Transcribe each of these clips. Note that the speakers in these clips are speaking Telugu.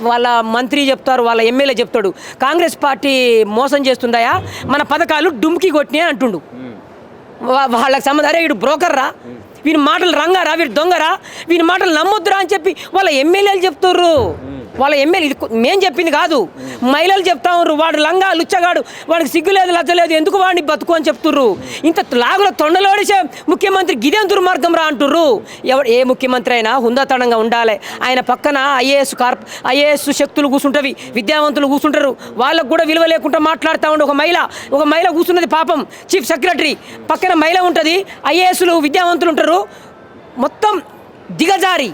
వాళ్ళ మంత్రి చెప్తారు, వాళ్ళ ఎమ్మెల్యే చెప్తాడు కాంగ్రెస్ పార్టీ మోసం చేస్తుందయా, మన పథకాలు డుమ్కి కొట్టినాయి అంటుండు. వాళ్ళకి సంబంధం, అరే వీడు బ్రోకర్ రా, వీని మాటలు రంగారా, వీడు దొంగరా, వీని మాటలు నమ్మొద్దురా అని చెప్పి వాళ్ళ ఎమ్మెల్యేలు చెప్తుర్రు. వాళ్ళ ఎమ్మెల్యే, ఇది మేము చెప్పింది కాదు, మహిళలు చెప్తా ఉన్నారు. వాడు లంగా లుచ్చగాడు, వాడికి సిగ్గులేదు లజ్జలేదు, ఎందుకు వాడిని బతుకు అని చెప్తుర్రు. ఇంత లాగుల తొండలోడిసే ముఖ్యమంత్రి గిదేం దుర్మార్గం రా అంటుర్రు. ఏ ముఖ్యమంత్రి అయినా హుందాతనంగా ఉండాలి. ఆయన పక్కన ఐఏఎస్ శక్తులు కూర్చుంటవి, విద్యావంతులు కూర్చుంటారు, వాళ్ళకు కూడా విలువ లేకుండా మాట్లాడుతూ ఉండి ఒక మహిళ కూర్చున్నది పాపం, చీఫ్ సెక్రటరీ పక్కన మహిళ ఉంటుంది, ఐఏఎస్లు విద్యావంతులు ఉంటారు, మొత్తం దిగజారి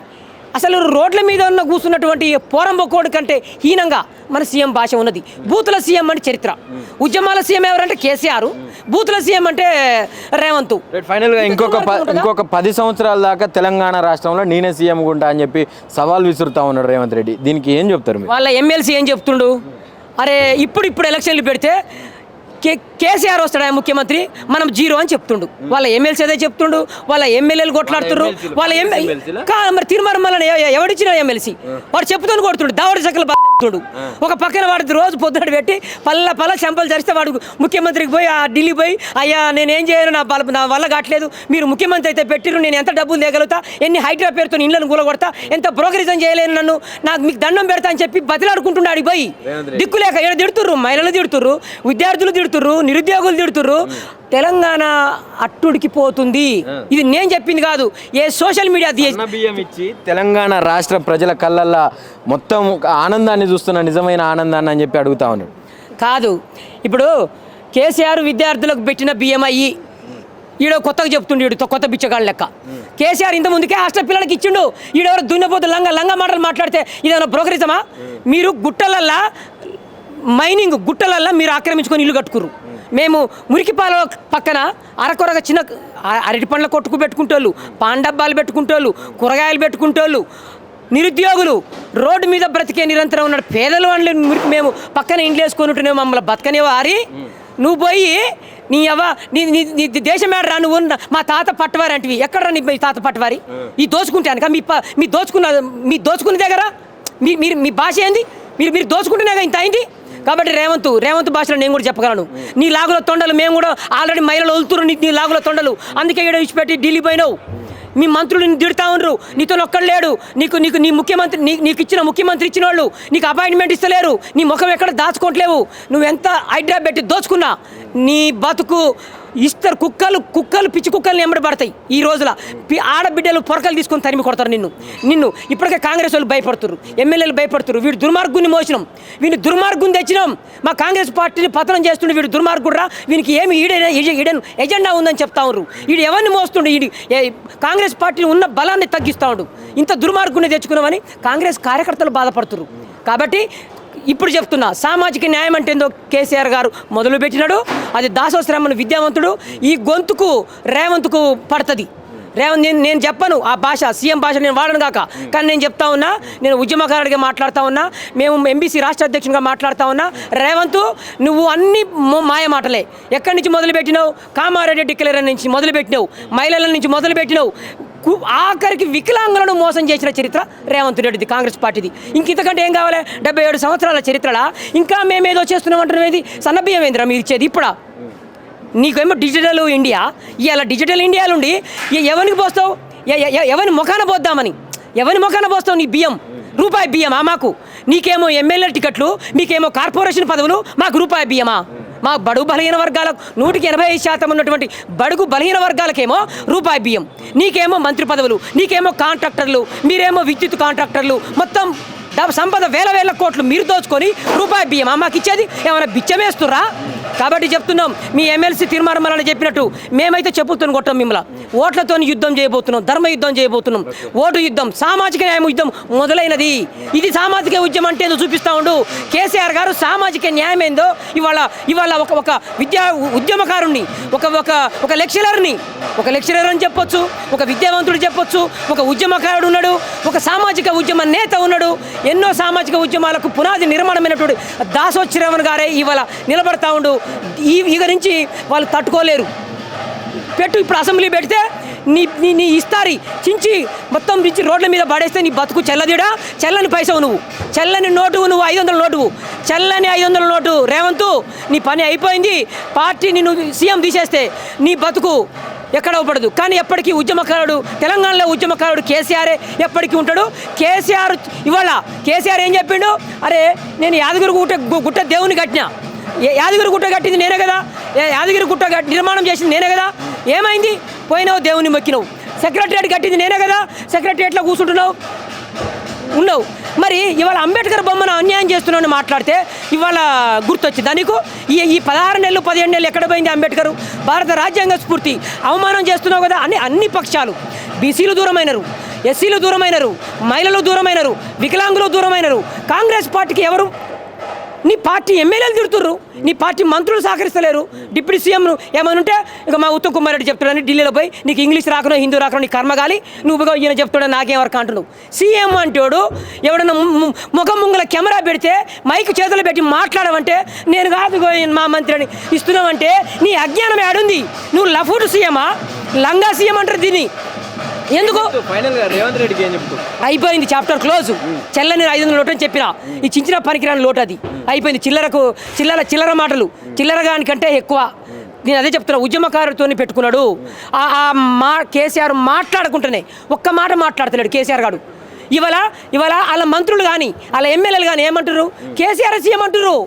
అసలు రోడ్ల మీద ఉన్న కూర్చున్నటువంటి పోరంబొక్కోడి కంటే హీనంగా మన సీఎం భాష ఉన్నది. బూతుల సీఎం అంటే చరిత్ర, ఉద్యమాల సీఎం ఎవరంటే కేసీఆర్, బూతుల సీఎం అంటే రేవంత్. ఫైనల్గా ఇంకొక 10 సంవత్సరాల దాకా తెలంగాణ రాష్ట్రంలో నేనే సీఎం ఉంటా అని చెప్పి సవాల్ విసురుతా ఉన్నాడు రేవంత్ రెడ్డి. దీనికి ఏం చెప్తారు? వాళ్ళ ఎమ్మెల్సీ ఏం చెప్తుండు, అరే ఇప్పుడు ఎలక్షన్లు పెడితే కేసీఆర్ వస్తాడా ముఖ్యమంత్రి, మనం జీరో అని చెప్తుండు. వాళ్ళ ఎమ్మెల్సీ అదే చెప్తుండు, వాళ్ళ ఎమ్మెల్యేలు కొట్లాడుతున్నారు. వాళ్ళ మరి తీర్మానం ఎవడిచ్చిన ఎమ్మెల్సీ వాడు చెప్తాను కొడుతుండు, దావడి చక్కలు బాగుంటుడు. ఒక పక్కన వాడి రోజు పొద్దున పెట్టి పల్ల చెంపలు జరిస్తే వాడు ముఖ్యమంత్రికి పోయి ఢిల్లీ పోయి, అయ్యా నేనేం చేయను, నా వల్ల కావట్లేదు, మీరు ముఖ్యమంత్రి అయితే పెట్టిరు, నేను ఎంత డబ్బులు తేగలుగుతా, ఎన్ని హైడ్రా పేరుతో ఇళ్ళను కూలగొడతా, ఎంత బ్రోకరిజం చేయలేను, నన్ను నాకు మీకు దండం పెడతా అని చెప్పి బతిలాడుకుంటున్నాడు. అడిగి పోయి దిక్కులేక ఏడ తిడుతుర్రు, మహిళలు తిడుతుర్రు, విద్యార్థులు తిడుతుర్రు, నిరుద్యోగులు తిడుతుర్రు. తెలంగాణ అట్టుడికి పోతుంది. ఇది నేను చెప్పింది కాదు, ఏ సోషల్ మీడియా బియ్యం ఇచ్చి తెలంగాణ రాష్ట్ర ప్రజల కళ్ళల్లో మొత్తం ఆనందాన్ని చూస్తున్న నిజమైన ఆనందాన్ని అని చెప్పి అడుగుతా ఉన్నాడు. కాదు, ఇప్పుడు కేసీఆర్ విద్యార్థులకు పెట్టిన బియ్యం అయ్యి ఈడో కొత్తగా చెప్తుండు, ఈడు కొత్త బిచ్చగాళ్ళ లెక్క. కేసీఆర్ ఇంత ముందుకే హాస్టల్ పిల్లలకి ఇచ్చిండు, ఈడెవరు దున్నపోతు లంగా మాటలు మాట్లాడితే ఇదేమన్నా బ్రోకరిజమా? మీరు గుట్టలల్లా మైనింగ్ గుట్టలల్లా మీరు ఆక్రమించుకొని ఇల్లు కట్టుకుర్రు. మేము మురికిపాల పక్కన అరకొరగా చిన్న అరటి పండ్ల కొట్టుకు పెట్టుకుంటోళ్ళు, పాన్ డబ్బాలు పెట్టుకుంటోళ్ళు, కూరగాయలు పెట్టుకుంటోళ్ళు, నిరుద్యోగులు రోడ్డు మీద బ్రతికే నిరంతరం ఉన్నాడు. పేదల వాళ్ళు మేము పక్కన ఇండ్లు వేసుకొని ఉంటేనే మమ్మల్ని బతకనేవా ఆరి? నువ్వు పోయి నీ దేశం ఏడరా, నువ్వు మా తాత పట్టవారి అంటివి, ఎక్కడరా మీ తాత పట్టవారి? ఈ దోచుకుంటాను మీ దోచుకున్న దగ్గర మీ భాష ఏంది? మీరు దోచుకుంటేనే ఇంత అయింది. కాబట్టి రేవంత్ భాషలో నేను కూడా చెప్పగలను. నీ లాగుల తొండలు మేము కూడా ఆల్రెడీ మహిళలు వదులుతున్నారు, నీ లాగుల తొండలు, అందుకే ఇక్కడ విడిచిపెట్టి ఢిల్లీ పోయినావు. మీ మంత్రులు నిన్ను తిడతా ఉండరు, నీతో ఒక్కడు లేడు, నీకు నీ ముఖ్యమంత్రి నీకు ఇచ్చిన ముఖ్యమంత్రి ఇచ్చిన వాళ్ళు నీకు అపాయింట్మెంట్ ఇస్తలేరు, నీ ముఖం ఎక్కడ దాచుకోవట్లేవు. నువ్వెంత హైడ్రా పెట్టి దోచుకున్నా నీ బతుకు ఇస్తారు. కుక్కలు పిచ్చి కుక్కల్ని ఎంబడబడతాయి. ఈ రోజుల ఆడబిడ్డలు పొరకలు తీసుకొని తరిమి కొడతారు నిన్ను. ఇప్పటికే కాంగ్రెస్ వాళ్ళు భయపడుతున్నారు, ఎమ్మెల్యేలు భయపడుతున్నారు. వీడు దుర్మార్గుని మోసినాం, వీడిని దుర్మార్గుని తెచ్చినాం, మా కాంగ్రెస్ పార్టీని పతనం చేస్తుండే వీడు దుర్మార్గుడురా, వీనికి ఏమి ఈడెన్ ఎజెండా ఉందని చెప్తా ఉన్నారు. వీడు ఎవరిని మోస్తుండే, కాంగ్రెస్ పార్టీని ఉన్న బలాన్ని తగ్గిస్తూ ఉండు. ఇంత దుర్మార్గుని తెచ్చుకున్నామని కాంగ్రెస్ కార్యకర్తలు బాధపడుతున్నారు. కాబట్టి ఇప్పుడు చెప్తున్నా, సామాజిక న్యాయం అంటే ఏందో కేసీఆర్ గారు మొదలుపెట్టినాడు. అది దాసోశ్రమణ విద్యావంతుడు. ఈ గొంతుకు రేవంత్కు పడుతుంది. నేను చెప్పను ఆ భాష, సీఎం భాష నేను వాడను కాక, కానీ నేను చెప్తా ఉన్నా, నేను ఉద్యమకారుడిగా మాట్లాడుతూ ఉన్నా, మేము ఎంబీసీ రాష్ట్ర అధ్యక్షునిగా మాట్లాడుతూ ఉన్నా. రేవంత్, నువ్వు అన్ని మాయ మాటలే. ఎక్కడి నుంచి మొదలుపెట్టినావు? కామారెడ్డి డిక్లరేషన్ నుంచి మొదలుపెట్టినావు, మహిళల నుంచి మొదలుపెట్టినావు, ఆఖరికి వికలాంగులను మోసం చేసిన చరిత్ర రేవంత్ రెడ్డిది, కాంగ్రెస్ పార్టీది. ఇంతకంటే ఏం కావాలి? 77 సంవత్సరాల చరిత్రలా ఇంకా మేమేదో చేస్తున్నాం అంటున్నది. సన్నబియ్యం ఏందిరా మీరు ఇచ్చేది? ఇప్పుడా నీకేమో డిజిటల్ ఇండియా, ఇలా డిజిటల్ ఇండియాలో ఉండి ఎవరికి పోస్తావు? ఎవరిని ముఖాన పోస్తావు? నీ బియ్యం రూపాయి బియ్యమా మాకు? నీకేమో ఎమ్మెల్యే టికెట్లు, మీకేమో కార్పొరేషన్ పదవులు, మాకు రూపాయి బియ్యమా? మా బడుగు బలహీన వర్గాలకు 185% ఉన్నటువంటి బడుగు బలహీన వర్గాలకేమో రూపాయి బియ్యం, నీకేమో మంత్రి పదవులు, నీకేమో కాంట్రాక్టర్లు, మీరేమో విద్యుత్ కాంట్రాక్టర్లు, మొత్తం సంపద వేల కోట్లు మీరు దోచుకొని రూపాయి బియ్యం మాకు ఇచ్చేది ఏమైనా బిచ్చమేస్తురా? కాబట్టి చెప్తున్నాం, మీ ఎమ్మెల్సీ తీర్మానం చెప్పినట్టు మేమైతే చెప్పుతున్నాం, కొట్టాం మిమ్మల్ని. ఓట్లతో యుద్ధం చేయబోతున్నాం, ధర్మ యుద్ధం చేయబోతున్నాం, ఓటు యుద్ధం, సామాజిక న్యాయం యుద్ధం మొదలైనది. ఇది సామాజిక ఉద్యమం అంటే ఏదో చూపిస్తూ ఉండు. కేసీఆర్ గారు సామాజిక న్యాయం ఏందో ఇవాళ ఒక విద్యా ఉద్యమకారుణ్ణి, ఒక లెక్చరర్ అని చెప్పొచ్చు, ఒక విద్యావంతుడు చెప్పొచ్చు, ఒక ఉద్యమకారుడు ఉన్నాడు, ఒక సామాజిక ఉద్యమ నేత ఉన్నాడు. ఎన్నో సామాజిక ఉద్యమాలకు పునాది నిర్మాణమైనటువంటి దాసోశ్రవణ్ గారే ఇవాళ నిలబడతా ఉండు. ఇక నుంచి వాళ్ళు తట్టుకోలేరు. ఇప్పుడు అసెంబ్లీ పెడితే నీ ఇస్తారి చించి మొత్తం చించి రోడ్ల మీద పడేస్తే నీ బతుకు చెల్లదిడా, చెల్లని పైసవు నువ్వు, చెల్లని నోటు నువ్వు 500 నోటు, చెల్లని 500 నోటు రేవంతు, నీ పని అయిపోయింది. పార్టీ నిన్ను సీఎం తీసేస్తే నీ బతుకు ఎక్కడ పడదు. కానీ ఎప్పటికీ ఉద్యమకారుడు, తెలంగాణలో ఉద్యమకారుడు కేసీఆరే ఎప్పటికీ ఉంటాడు. కేసీఆర్ ఇవాళ కేసీఆర్ ఏం చెప్పిండు, అరే నేను యాదగిరి గుట్ట దేవుని కట్టినా, యాదగిరి గుట్ట కట్టింది నేనే కదా, యాదగిరి గుట్ట నిర్మాణం చేసింది నేనే కదా, ఏమైంది? పోయినావు దేవుని మొక్కినావు. సెక్రటరియట్ కట్టింది నేనే కదా, సెక్రటరియట్లో కూర్చుంటున్నావు ఉన్నావు. మరి ఇవాళ అంబేద్కర్ బొమ్మను అన్యాయం చేస్తున్నావు మాట్లాడితే ఇవాళ గుర్తొచ్చిందా నీకు? ఈ 16 నెలలు 17 నెలలు ఎక్కడ పోయింది అంబేద్కర్? భారత రాజ్యాంగ స్ఫూర్తి అవమానం చేస్తున్నావు కదా. అన్ని పక్షాలు, బీసీలు దూరమైనరు, ఎస్సీలు దూరమైనరు, మహిళలు దూరమైనరు, వికలాంగులు దూరమైనరు. కాంగ్రెస్ పార్టీకి ఎవరు? నీ పార్టీ ఎమ్మెల్యేలు తిడుతుర్రు, నీ పార్టీ మంత్రులు సహకరిస్తలేరు. డిప్యూటీ సీఎం ఏమైనా ఉంటే ఇక మా ఉత్తమ్ కుమార్ రెడ్డి చెప్తాడని ఢిల్లీలో పోయి నీకు ఇంగ్లీష్ రాకనో హిందూ రాకనో నీ కర్మగాలి, నువ్వుగా ఈయన చెప్తాడో నాకేం వరకు అంటున్నావు. సీఎం అంటోడు ఎవడన్నా ముఖం ముంగల కెమెరా పెడితే మైక్ చేతులు పెట్టి మాట్లాడమంటే నేను కాదు మా మంత్రిని ఇస్తున్నావంటే నీ అజ్ఞానం ఏడుంది? నువ్వు లఫూడు సీఎమా, లంగా సీఎం అంటారు దీన్ని. ఎందుకు? ఫైనల్గా రేవంత్ రెడ్డికి ఏం చెప్తావు? అయిపోయింది, చాప్టర్ క్లోజ్. చెల్లని 500 లోటు అని చెప్పిన, ఈ చించిన పనికిరాని లోటు అది అయిపోయింది. చిల్లర మాటలు, చిల్లరగానికంటే ఎక్కువ. నేను అదే చెప్తున్నా, ఉద్యమకారుడితో పెట్టుకున్నాడు. కేసీఆర్ మాట్లాడుకుంటేనే ఒక్క మాట మాట్లాడతలేడు కేసీఆర్ గారు. ఇవాళ వాళ్ళ మంత్రులు కానీ వాళ్ళ ఎమ్మెల్యేలు కానీ ఏమంటారు? కేసీఆర్ సీఎం అంటారు.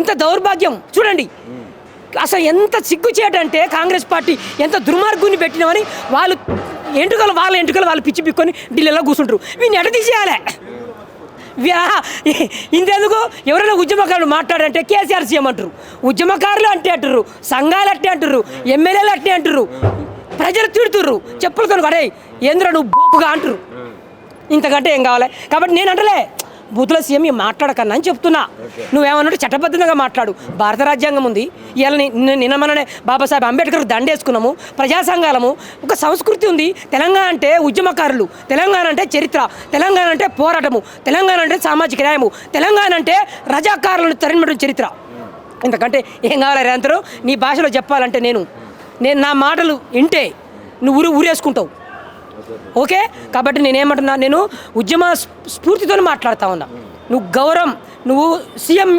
ఇంత దౌర్భాగ్యం చూడండి. అసలు ఎంత సిగ్గుచేటంటే కాంగ్రెస్ పార్టీ ఎంత దుర్మార్గుని పెట్టినామని వాళ్ళ ఎంటుకలు వాళ్ళు పిచ్చి పిక్కొని ఢిల్లీలో కూర్చుంటారు. వీడిని ఎట తీసేయాలి? ఇంతెందుకు? ఎవరైనా ఉద్యమకారులు మాట్లాడంటే కేసీఆర్ సీఎం అంటారు, ఉద్యమకారులు అంటే అంటారు, సంఘాలు అట్టే అంటారు, ఎమ్మెల్యేలు అట్టే అంటారు, ప్రజలు తిడుతుర్రు, చెప్పులతో అడే ఏంద్ర నువ్వు బోపుగా అంటారు. ఇంతకంటే ఏం కావాలి? కాబట్టి నేను అంటలే బూతుల సీఎం మాట్లాడకన్నా అని చెప్తున్నా. నువ్వేమన్నా చట్టబద్ధంగా మాట్లాడు. భారత రాజ్యాంగం ఉంది. ఇవాళ నిన్న మననే బాబాసాహెబ్ అంబేద్కర్ దండేసుకున్నాము. ప్రజా సంఘాలము, ఒక సంస్కృతి ఉంది. తెలంగాణ అంటే ఉద్యమకారులు, తెలంగాణ అంటే చరిత్ర, తెలంగాణ అంటే పోరాటము, తెలంగాణ అంటే సామాజిక న్యాయము, తెలంగాణ అంటే రజాకారులను తరిమిన చరిత్ర. ఇంతకంటే ఏం కావాలి రేవంత్? నీ భాషలో చెప్పాలంటే నేను నా మాటలు వింటే నువ్వు ఊరేసుకుంటావు. ఓకే, కాబట్టి నేనేమంటున్నా, నేను ఉద్యమ స్ఫూర్తితో మాట్లాడుతూ ఉన్నా. నువ్వు గౌరవం, నువ్వు సీఎం,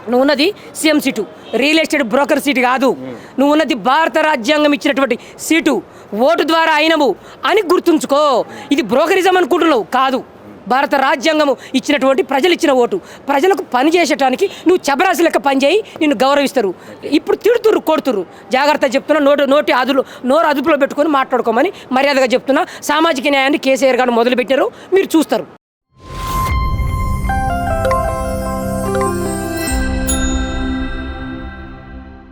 నువ్వు ఉన్నది CM seat, real estate broker seat కాదు. నువ్వు ఉన్నది భారత రాజ్యాంగం ఇచ్చినటువంటి సీటు, ఓటు ద్వారా అయినవు అని గుర్తుంచుకో. ఇది బ్రోకరిజం అనుకుంటున్నావు కాదు. భారత రాజ్యాంగము ఇచ్చినటువంటి ప్రజలు ఇచ్చిన ఓటు, ప్రజలకు పని చేసేటానికి నువ్వు చబరాసి లెక్క పనిచేయి, నిన్ను గౌరవిస్తారు. ఇప్పుడు తిడుతుర్రు, కొడుతుర్రు. జాగ్రత్త చెప్తున్నా, నోరు అదుపులో పెట్టుకొని మాట్లాడుకోమని మర్యాదగా చెప్తున్నా. సామాజిక న్యాయాన్ని కేసీఆర్ గారు మొదలుపెట్టారు, మీరు చూస్తారు.